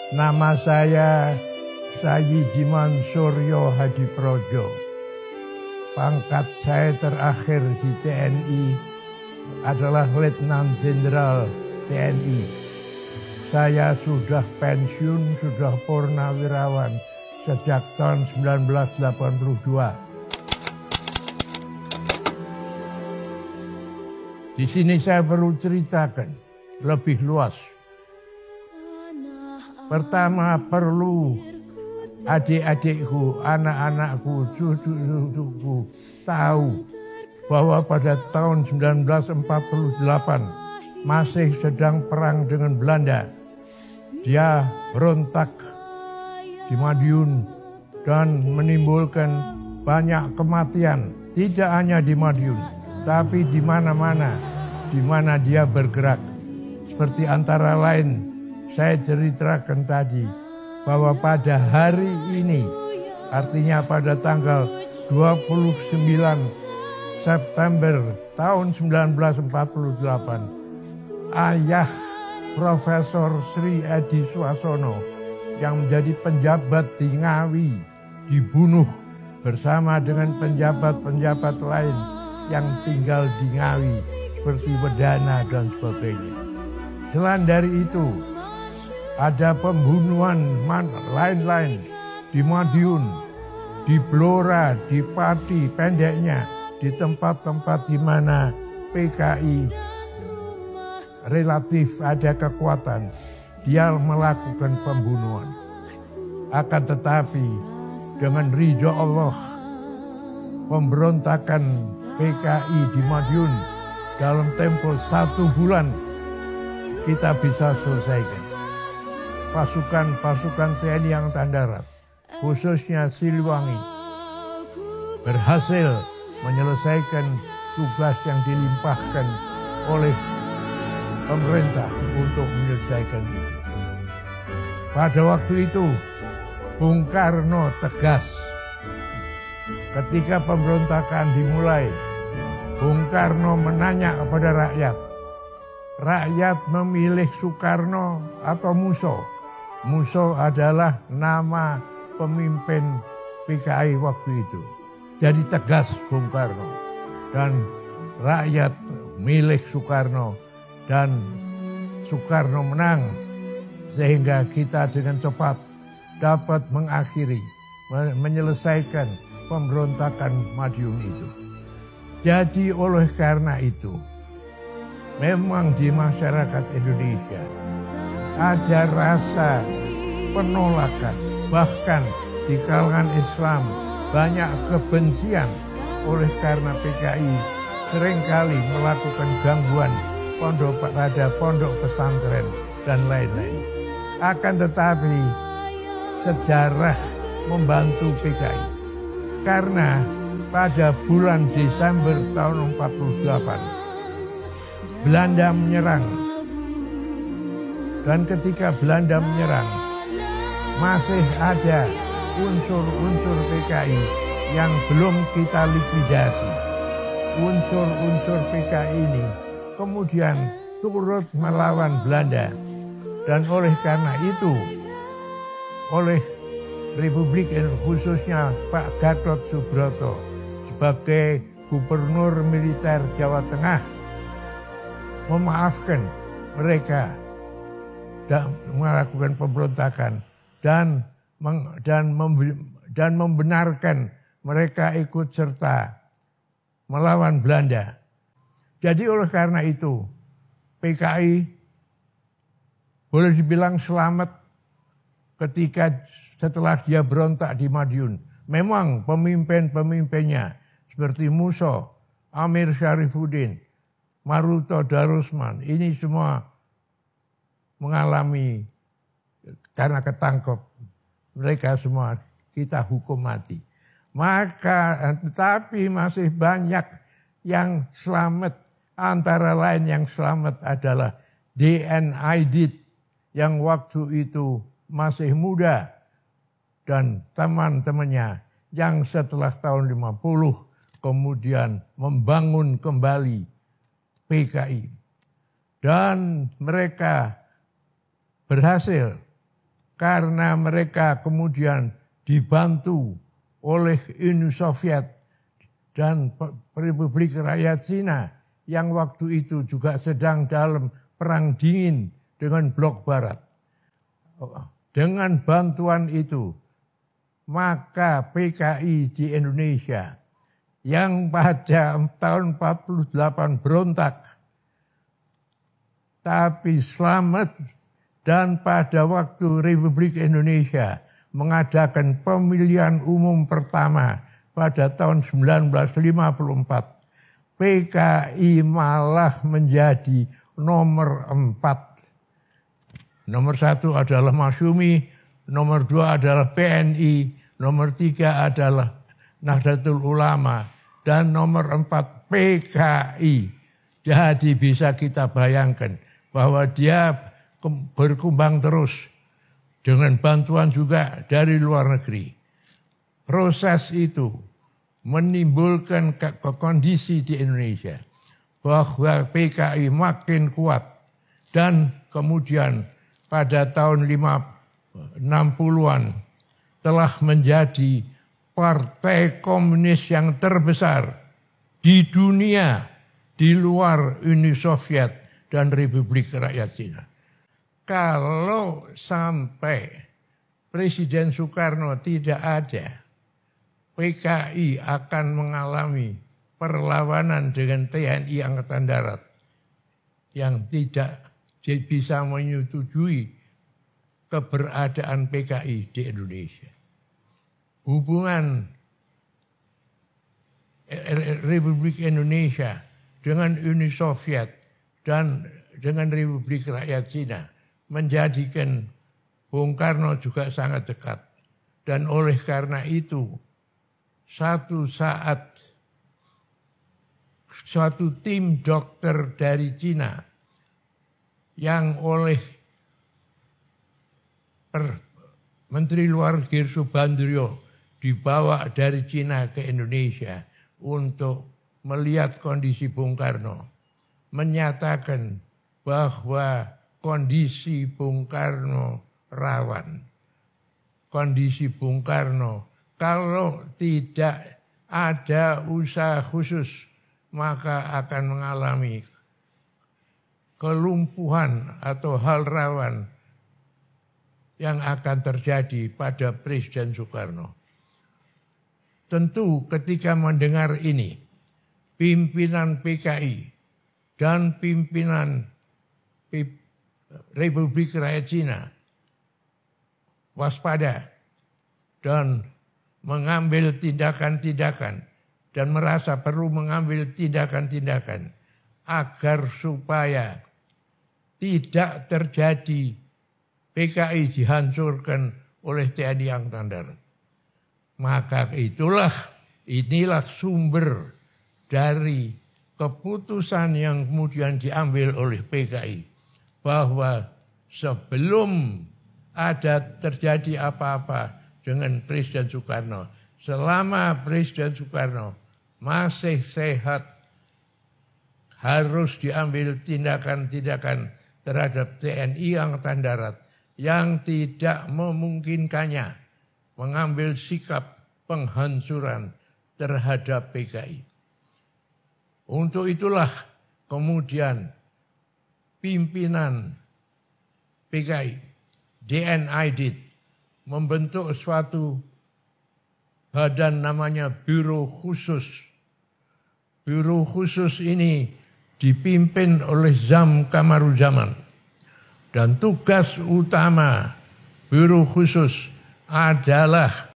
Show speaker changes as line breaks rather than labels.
Nama saya Sayyidiman Suryo Hadiprojo. Pangkat saya terakhir di TNI adalah Letnan Jenderal TNI. Saya sudah pensiun, sudah purnawirawan sejak tahun 1982. Di sini saya perlu ceritakan lebih luas. Pertama perlu adik-adikku, anak-anakku, cucu-cucuku tahu bahwa pada tahun 1948 masih sedang perang dengan Belanda. Dia berontak di Madiun dan menimbulkan banyak kematian. Tidak hanya di Madiun, tapi di mana-mana di mana dia bergerak. Seperti antara lain saya ceritakan tadi bahwa pada hari ini, artinya pada tanggal 29 September tahun 1948, ayah Profesor Sri Edi Suasono yang menjadi penjabat di Ngawi dibunuh bersama dengan penjabat-penjabat lain yang tinggal di Ngawi seperti Wedana dan sebagainya. Selain dari itu, ada pembunuhan lain-lain di Madiun, di Blora, di Pati, pendeknya di tempat-tempat di mana PKI relatif ada kekuatan, dia melakukan pembunuhan. Akan tetapi dengan ridho Allah, pemberontakan PKI di Madiun dalam tempo 1 bulan kita bisa selesaikan. Pasukan TNI Angkatan Darat, khususnya Siliwangi, berhasil menyelesaikan tugas yang dilimpahkan oleh pemerintah untuk menyelesaikan itu. Pada waktu itu, Bung Karno tegas. Ketika pemberontakan dimulai, Bung Karno menanya kepada rakyat, rakyat memilih Soekarno atau Musso? Musso adalah nama pemimpin PKI waktu itu. Jadi tegas Bung Karno. Dan rakyat milih Soekarno. Dan Soekarno menang. Sehingga kita dengan cepat dapat mengakhiri, menyelesaikan pemberontakan Madiun itu. Jadi oleh karena itu, memang di masyarakat Indonesia ada rasa penolakan, bahkan di kalangan Islam banyak kebencian oleh karena PKI seringkali melakukan gangguan pada pondok pesantren dan lain-lain. Akan tetapi sejarah membantu PKI karena pada bulan Desember tahun 48 Belanda menyerang. Dan ketika Belanda menyerang, masih ada unsur-unsur PKI yang belum kita likuidasi. Unsur-unsur PKI ini kemudian turut melawan Belanda. Dan oleh karena itu, oleh Republik khususnya Pak Gatot Subroto sebagai Gubernur Militer Jawa Tengah memaafkan mereka dan melakukan pemberontakan dan membenarkan mereka ikut serta melawan Belanda. Jadi oleh karena itu PKI boleh dibilang selamat ketika setelah dia berontak di Madiun. Memang pemimpin-pemimpinnya seperti Musso, Amir Syarifuddin, Maruto Darusman, ini semua mengalami karena ketangkep. Mereka semua kita hukum mati. Maka tetapi masih banyak yang selamat. Antara lain yang selamat adalah DN Aidit yang waktu itu masih muda dan teman-temannya yang setelah tahun 50 kemudian membangun kembali PKI. Dan mereka berhasil karena mereka kemudian dibantu oleh Uni Soviet dan Republik Rakyat Cina yang waktu itu juga sedang dalam perang dingin dengan blok barat. Dengan bantuan itu, maka PKI di Indonesia yang pada tahun 48 berontak, tapi selamat, dan pada waktu Republik Indonesia mengadakan pemilihan umum pertama pada tahun 1954, PKI malah menjadi nomor 4. Nomor 1 adalah Masyumi, nomor 2 adalah PNI, nomor 3 adalah Nahdlatul Ulama, dan nomor 4 PKI. Jadi bisa kita bayangkan bahwa dia berkembang terus dengan bantuan juga dari luar negeri. Proses itu menimbulkan kondisi di Indonesia bahwa PKI makin kuat, dan kemudian pada tahun 60-an telah menjadi partai komunis yang terbesar di dunia di luar Uni Soviet dan Republik Rakyat Cina. Kalau sampai Presiden Soekarno tidak ada, PKI akan mengalami perlawanan dengan TNI Angkatan Darat yang tidak bisa menyetujui keberadaan PKI di Indonesia. Hubungan Republik Indonesia dengan Uni Soviet dan dengan Republik Rakyat Cina menjadikan Bung Karno juga sangat dekat. Dan oleh karena itu, satu saat suatu tim dokter dari Cina yang oleh Menteri Luar Negeri Subandrio dibawa dari Cina ke Indonesia untuk melihat kondisi Bung Karno, menyatakan bahwa kondisi Bung Karno rawan. Kondisi Bung Karno kalau tidak ada usaha khusus maka akan mengalami kelumpuhan atau hal rawan yang akan terjadi pada Presiden Soekarno. Tentu ketika mendengar ini, pimpinan PKI dan pimpinan Republik Rakyat Cina waspada dan mengambil tindakan-tindakan dan merasa perlu mengambil tindakan-tindakan agar supaya tidak terjadi PKI dihancurkan oleh TNI Angkatan Darat. Maka inilah sumber dari keputusan yang kemudian diambil oleh PKI bahwa sebelum ada terjadi apa-apa dengan Presiden Soekarno, selama Presiden Soekarno masih sehat, harus diambil tindakan-tindakan terhadap TNI Angkatan Darat yang tidak memungkinkannya mengambil sikap penghancuran terhadap PKI. Untuk itulah kemudian pimpinan PKI, DNID, membentuk suatu badan namanya Biro Khusus. Biro Khusus ini dipimpin oleh Zam Kamaruzaman. Dan tugas utama Biro Khusus adalah